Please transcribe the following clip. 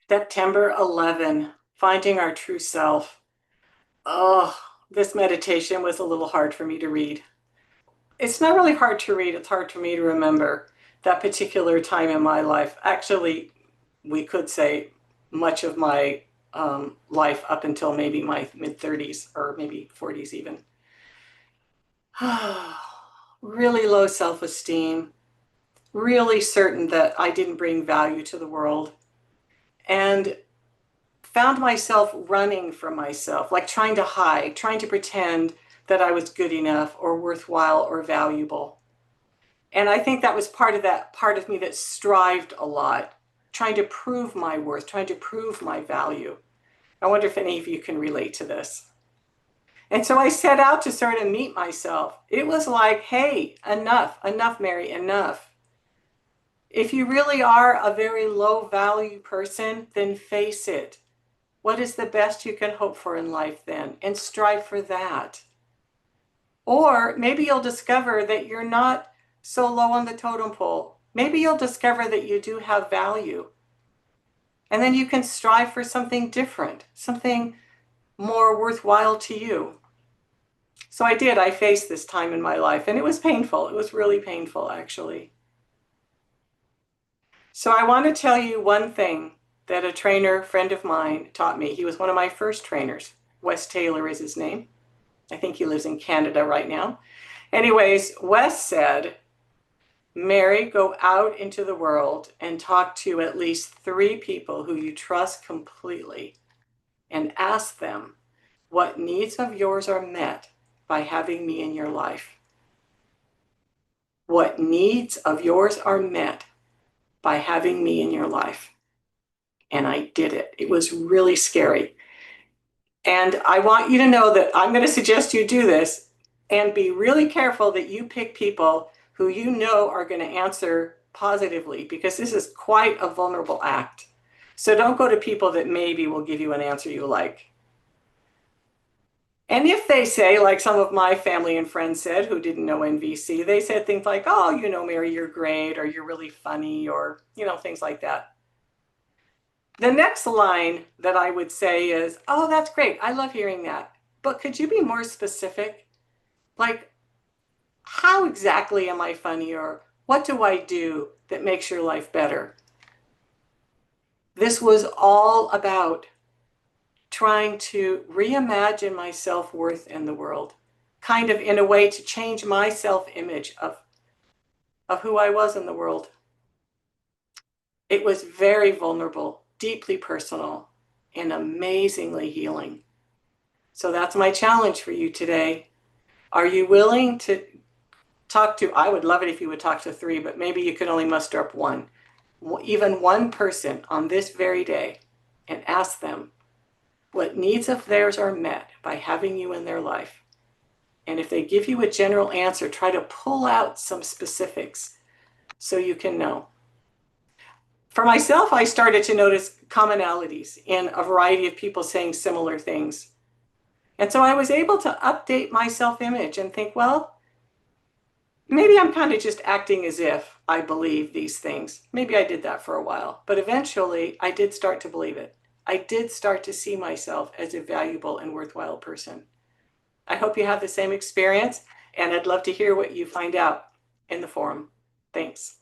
September 11, finding our true self. Oh, this meditation was a little hard for me to read. It's not really hard to read, it's hard for me to remember that particular time in my life. Actually, we could say much of my life up until maybe my mid 30s or maybe 40s even. Really low self-esteem, really certain that I didn't bring value to the world, and found myself running from myself, like trying to hide, trying to pretend that I was good enough or worthwhile or valuable. And I think that was part of that part of me that strived a lot, trying to prove my worth, trying to prove my value. I wonder if any of you can relate to this. And so I set out to sort of meet myself. It was like, hey, enough, Mary, enough. If you really are a very low value person, then face it. What is the best you can hope for in life then? And strive for that. Or maybe you'll discover that you're not so low on the totem pole. Maybe you'll discover that you do have value. And then you can strive for something different, something more worthwhile to you. So I did. I faced this time in my life, and it was painful. It was really painful, actually. So I want to tell you one thing that a trainer friend of mine taught me. He was one of my first trainers. Wes Taylor is his name. I think he lives in Canada right now. Anyways, Wes said, Mary, go out into the world and talk to at least 3 people who you trust completely and ask them what needs of yours are met by having me in your life. What needs of yours are met by having me in your life. And I did it. It was really scary. And I want you to know that I'm going to suggest you do this and be really careful that you pick people who you know are going to answer positively, because this is quite a vulnerable act. So don't go to people that maybe will give you an answer you like. And if they say, like some of my family and friends said who didn't know NVC, they said things like, oh, you know, Mary, you're great, or you're really funny, or, you know, things like that. The next line that I would say is, oh, that's great. I love hearing that. But could you be more specific? Like, how exactly am I funny? Or what do I do that makes your life better? This was all about trying to reimagine my self-worth in the world, kind of in a way to change my self-image of who I was in the world. It was very vulnerable, deeply personal, and amazingly healing. So that's my challenge for you today. Are you willing to talk to, I would love it if you would talk to 3, but maybe you could only muster up 1, even 1 person on this very day, and ask them what needs of theirs are met by having you in their life. And if they give you a general answer, try to pull out some specifics so you can know. For myself, I started to notice commonalities in a variety of people saying similar things. And so I was able to update my self-image and think, well, maybe I'm kind of just acting as if I believe these things. Maybe I did that for a while, but eventually I did start to believe it. I did start to see myself as a valuable and worthwhile person. I hope you have the same experience, and I'd love to hear what you find out in the forum. Thanks.